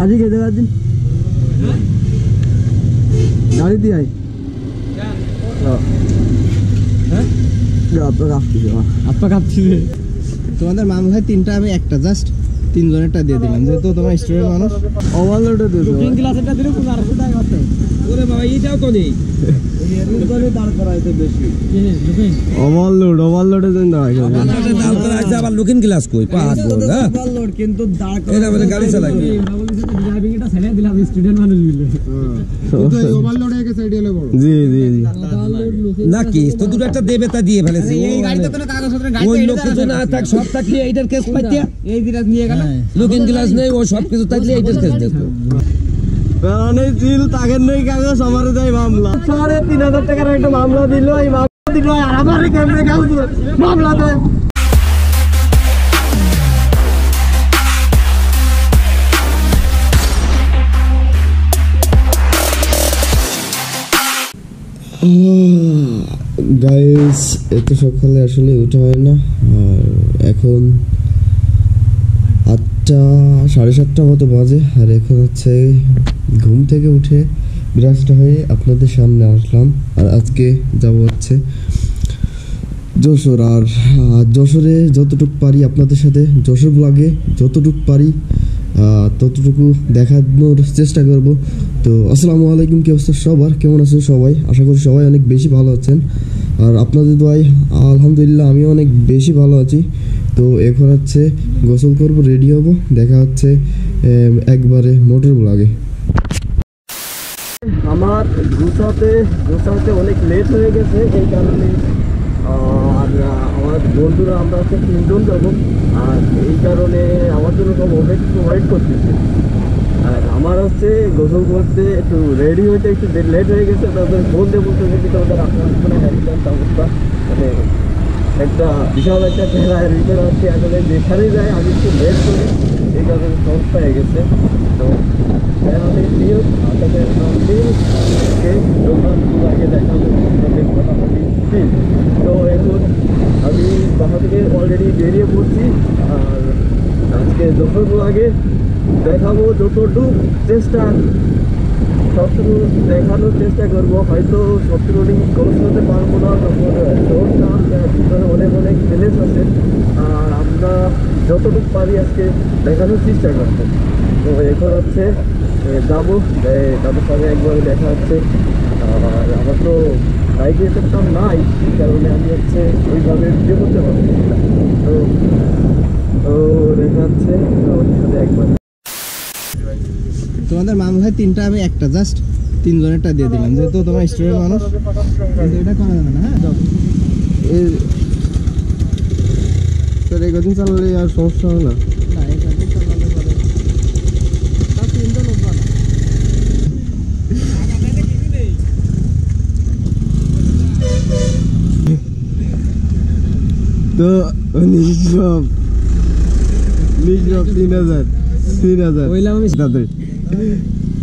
আজি খেতে দিন গাড়ি দিয়ে আই তোমাদের মামলায় 3টা আমি একটা জাস্ট 3 জনেরটা দিয়ে দিলাম যেহেতু তোমার স্টুডেন্ট মানুষ ওভারলোডে দিছো বুকিং ক্লাসেরটা দিলে 1500 টাকা করতে ওরে বাবা এইটাও কোনি এর দাঁড় করাইতে বেশি ওভারলোডে দেন দাঁড়াই দাঁড় করাইছে আবার লুকিং ক্লাস কই পাঁচ বল হ্যাঁ ওভারলোড কিন্তু দাঁড় করা এটা মানে গাড়ি চালায় ড্রাইভিং এটা ছেড়ে দিলাম স্টুডেন্ট মানুষ মিলে কিন্তু এই ওভারলোডে কে সাইড হলে বড় জি জি জি না কি তো দুটো একটা দেবে তা দিয়ে ফেলেছে এই গাড়িতে তো কাগজপত্র গাড়ি ওই লোক কিছু না থাক সব থাকলে এইটার কেস পাইতিয়া এই দিরাজ নিয়ে গেল লুকিং ক্লাস নেই ও সব কিছু থাকলে এইটার কেস দেখো বেড়ানে জিল তাগের নেই কাগজ আমার দেয় মামলা 3,500 টাকার একটা মামলা দিল এই মামলা দিল আর আমারে কেমনে কাগজ মামলা দেয় গাইস এত সকালে আসলে উঠা হয় না আর এখন 8টা 7:30 মতো বাজে আর এখন হচ্ছে ঘুম থেকে উঠে ব্রাশটা হয়ে আপনাদের সামনে আসলাম আর আজকে যাব হচ্ছে যশোর আর যশোরে যতটুকু পারি আপনাদের সাথে যশোর ব্লগে যতটুকু পারি ততটুকু দেখানোর চেষ্টা করব তো আসসালামু আলাইকুম কি অবস্থা সবার কেমন আছেন সবাই আশা করি সবাই অনেক বেশি ভালো আছেন আর আপনাদের দোয়ায় আলহামদুলিল্লাহ আমিও অনেক বেশি ভালো আছি তো এখন হচ্ছে গোসল করব রেডি হব দেখা হচ্ছে একবারে মোটর ব্লগে আমার গোসাতে অনেক লেট হয়ে গেছে এই কারণে আর আমার বন্ধুরা আমরা হচ্ছে 3 জন যাবো আর এই কারণে আমার জন্য সব ওয়েট করতেছে আর আমার হচ্ছে গোসল করতে একটু রেডি হইতে একটু লেট হয়ে গেছে তাদের বলতে গেছি তাদের আপনার মানে অ্যাক্সিডেন্ট অবস্থা মানে একটা বিশাল একটা ঠেলায় রিপেয়ার হচ্ছে আসলে যেখানে যায় আমি একটু লেট করি এই কারণে সমস্যা হয়ে গেছে তো আগে দেখাবো মোটামুটি তো এখন আমি বাসা থেকে অলরেডি বেরিয়ে পড়ছি আর আজকে যতটুকু আগে দেখাবো যতটুকু সবটুকু দেখানোর চেষ্টা করবো হয়তো সবটুকু করতে পারবো না ভিতরে অনেক প্লেস আছে আর আমরা যতটুকু পারি আজকে দেখানোর চেষ্টা করবো তো এখন হচ্ছে যাবো তাদের সাথে একবার দেখা হচ্ছে আর আমার তো বাইকে সেরকম নাই এই কারণে আমি হচ্ছে ওইভাবে ভিডিও করতে পারবো তো দেখা হচ্ছে ওদের সাথে একবার তোমাদের মামলায় 3টা আমি একটা জাস্ট 3 জনেরটা দিয়ে দিলাম যেহেতু তোমার স্টুডেন্ট মানুষ এটা করা যাবে না হ্যাঁ তোর এই কদিন চালালে আর সমস্যা হবে না তো 3,000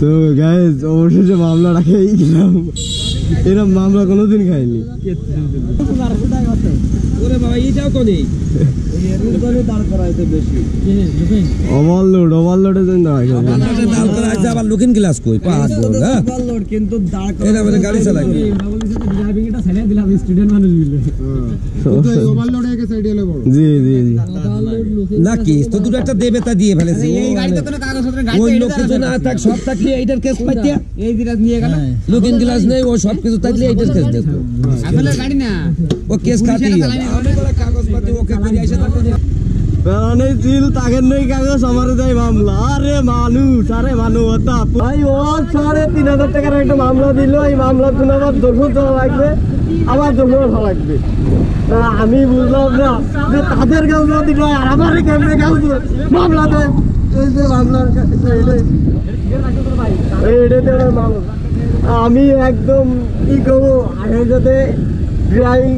তো গাইস অবশেষে মামলা রাখাই গেলাম এরকম মামলা কোনোদিন খাইনি ওরে বাবা এইটাও কোনি এর দাঁড় করাইতে বেশি ওভারলোডে দেন দাঁড়াই দাঁড় করাইছে আবার লুকিং ক্লাস কই পাঁচ বল হ্যাঁ ওভারলোড কিন্তু দাঁড় করা এটা মানে গাড়ি চালায় ড্রাইভিং এটা ছেড়ে দিলাম স্টুডেন্ট মানুষ মিলে কিন্তু এই ওভারলোডে কে সাইড হলে বড় জি জি জি না কি তো দুটো একটা দেবে তা দিয়ে ফেলেছে এই গাড়িতে তো কাগজপত্র গাড়ি ওই লোক কিছু না থাক সব থাকলে এইটার কেস পাইতিয়া এই দিরাজ নিয়ে গেল লুকিং ক্লাস নেই ও সব কিছু থাকলে এইটার কেস দেখো আসলে গাড়ি না ও কেস কাটি আমি বলে কাগজপত্র ওকে করে আইসা বেড়ানে জিল তাগের নেই কাগজ আমার দেয় মামলা আরে মানবতা ভাই ও 3,500 টাকার একটা মামলা দিল এই মামলার জন্য আবার 200 টাকা লাগবে আবার 200 টাকা লাগবে আমি বুঝলাম না যে তাদের কাগজ দিল আর আমার কেমনে কাগজ মামলা দেয় এই যে মামলার এইটাতে মামলা আমি একদম কি করবো আগে যাতে ড্রাইভিং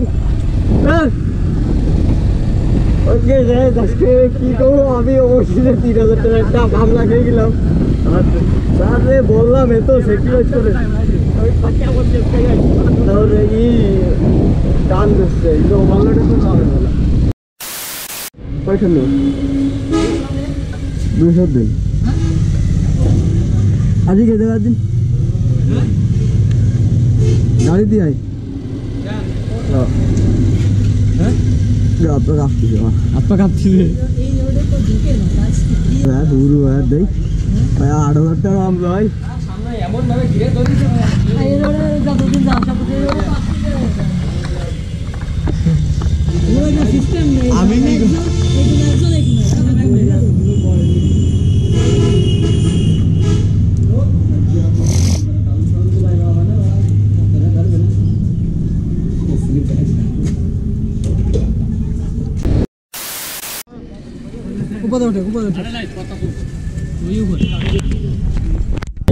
ওকে আজকে কি করবো আমি অবশ্যই 3,000 টাকা একটা মামলা খেয়ে গেলাম তাহলে বললাম এত সেক্রিফাইস করে তাহলে কি টান দিচ্ছে এগুলো মামলাটা তো হবে না কয়টা নেই 200 দিন আজকে খেতে দিন গাড়ি দিয়ে আয় আপা কাঁপছি শুরু হয় দেখ 8,000 টাকা আম ভাই আমি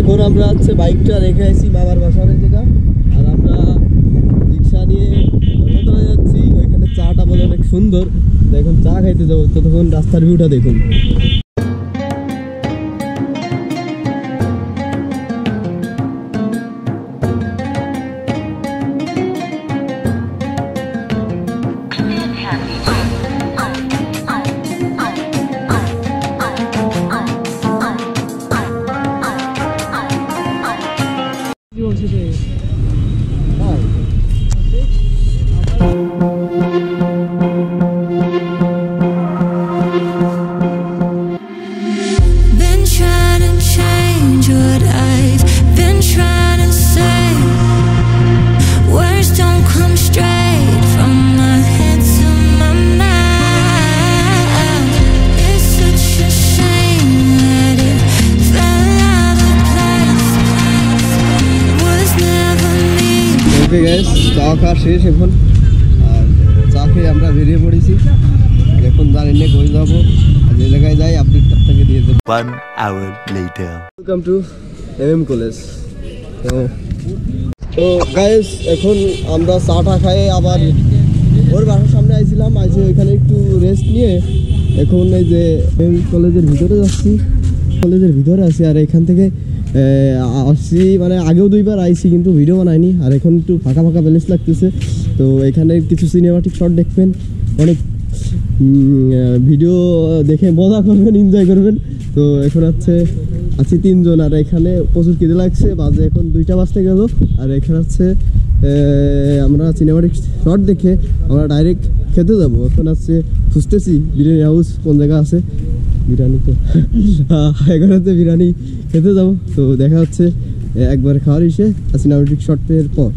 এখন আমরা হচ্ছে বাইকটা রেখে আসি মামার বাসার জায়গা আর আমরা রিক্সা নিয়ে যাচ্ছি ওইখানে চাটা বলে অনেক সুন্দর এখন চা খাইতে যাবো ততক্ষণ রাস্তার ভিউটা দেখুন চা খাওয়া শেষ এখন আর চা খেয়ে আমরা বেরিয়ে পড়েছি এখন জানি না কই যাবো যে জায়গায় যাই আপডেট আপনাকে দিয়ে দেবো 1 hour later welcome to MM college তো গাইস এখন আমরা চাটা খাই আবার ওর বাসার সামনে আইছিলাম আইসে ওইখানে একটু রেস্ট নিয়ে এখন এই যে এমএম কলেজের ভিতরে যাচ্ছি কলেজের ভিতরে আছি আর এখান থেকে আসছি মানে আগেও 2বার আইছি কিন্তু ভিডিও বানাইনি আর এখন একটু ফাঁকা ফাঁকা প্লেস লাগতেছে তো এখানে কিছু সিনেমাটিক শট দেখবেন অনেক ভিডিও দেখে মজা করবেন এনজয় করবেন তো এখন আছি 3 জন আর এখানে প্রচুর খিদে লাগছে বাজে এখন 2টা বাজতে গেল আর এখানে আমরা সিনেমাটিক শট দেখে আমরা ডাইরেক্ট খেতে যাবো এখন খুঁজতেছি বিরিয়ানি হাউস কোন জায়গা আছে বিরিয়ানি তো এখানে বিরিয়ানি খেতে যাবো তো দেখা হচ্ছে একবার খাওয়ার এসে সিনেমাটিক শটের পর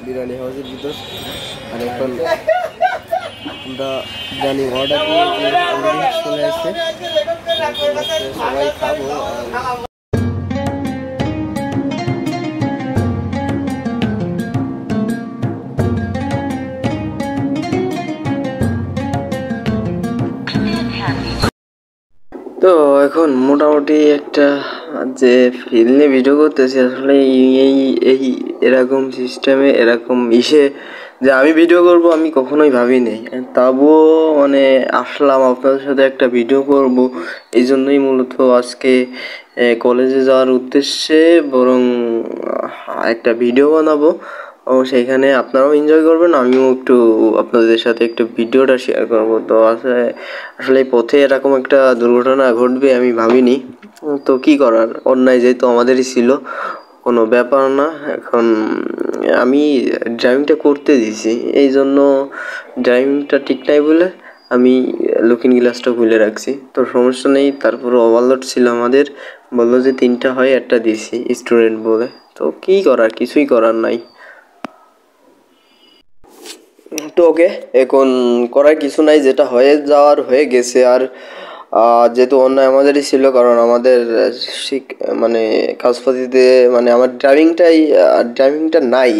বিরিয়ানি হাউসের ভিতর আর এখন আমরা বিরিয়ানি অর্ডার দিয়ে চলে আসছে সবাই খাবো তো এখন মোটামুটি একটা যে ফিল নিয়ে ভিডিও করতেছি আসলে এই এরকম সিস্টেমে এরকম যে আমি ভিডিও করব আমি কখনোই ভাবিনি তবুও মানে আসলাম আপনাদের সাথে একটা ভিডিও করব এই জন্যই মূলত আজকে কলেজে যাওয়ার উদ্দেশ্যে বরং একটা ভিডিও বানাবো ও সেইখানে আপনারাও এনজয় করবেন আমিও একটু আপনাদের সাথে একটু ভিডিওটা শেয়ার করব তো আসলে পথে এরকম একটা দুর্ঘটনা ঘটবে আমি ভাবিনি তো কি করার অন্যায় যেহেতু আমাদেরই ছিল কোনো ব্যাপার না এখন আমি ড্রাইভিংটা করতে দিয়েছি এই জন্য ড্রাইভিংটা ঠিক নাই বলে আমি লুকিং গ্লাসটা খুলে রাখছি তো সমস্যা নেই তারপর ওভারলোড ছিল আমাদের বললো যে 3টা হয় একটা দিয়েছি স্টুডেন্ট বলে তো কি করার কিছুই করার নাই তো ওকে এখন করার কিছু নাই যেটা হয়ে যাওয়ার হয়ে গেছে আর যেহেতু অন্যায় আমাদেরই ছিল কারণ আমাদের মানে কাগজপত্রিতে মানে আমার ড্রাইভিংটা নাই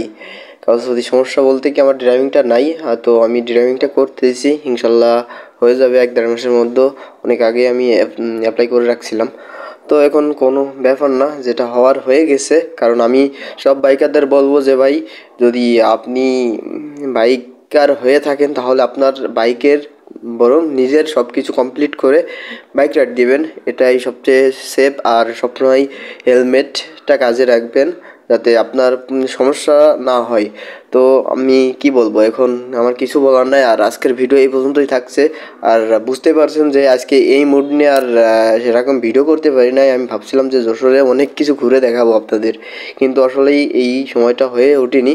কাগজপত্রি সমস্যা বলতে কি আমার ড্রাইভিংটা নাই তো আমি ড্রাইভিংটা করতেছি ইনশাল্লাহ হয়ে যাবে 1-1.5 মাসের মধ্যে। অনেক আগে আমি অ্যাপ্লাই করে রাখছিলাম। তো এখন কোনো ব্যাপার না, যেটা হওয়ার হয়ে গেছে। কারণ আমি সব বাইকারদের বলবো যে ভাই, যদি আপনি বাইকার হয়ে থাকেন তাহলে আপনার বাইকের বরং নিজের সব কিছু কমপ্লিট করে বাইক রাইড দিবেন, এটাই সবচেয়ে সেফ। আর সবসময় হেলমেটটা কাজে রাখবেন যাতে আপনার সমস্যা না হয়। তো আমি কি বলবো, এখন আমার কিছু বলার নাই। আর আজকের ভিডিও এই পর্যন্তই থাকছে। আর বুঝতে পারছেন যে আজকে এই মুড নিয়ে আর সেরকম ভিডিও করতে পারি নাই। আমি ভাবছিলাম যে যশোরে অনেক কিছু ঘুরে দেখাবো আপনাদের, কিন্তু আসলেই এই সময়টা হয়ে ওঠেনি।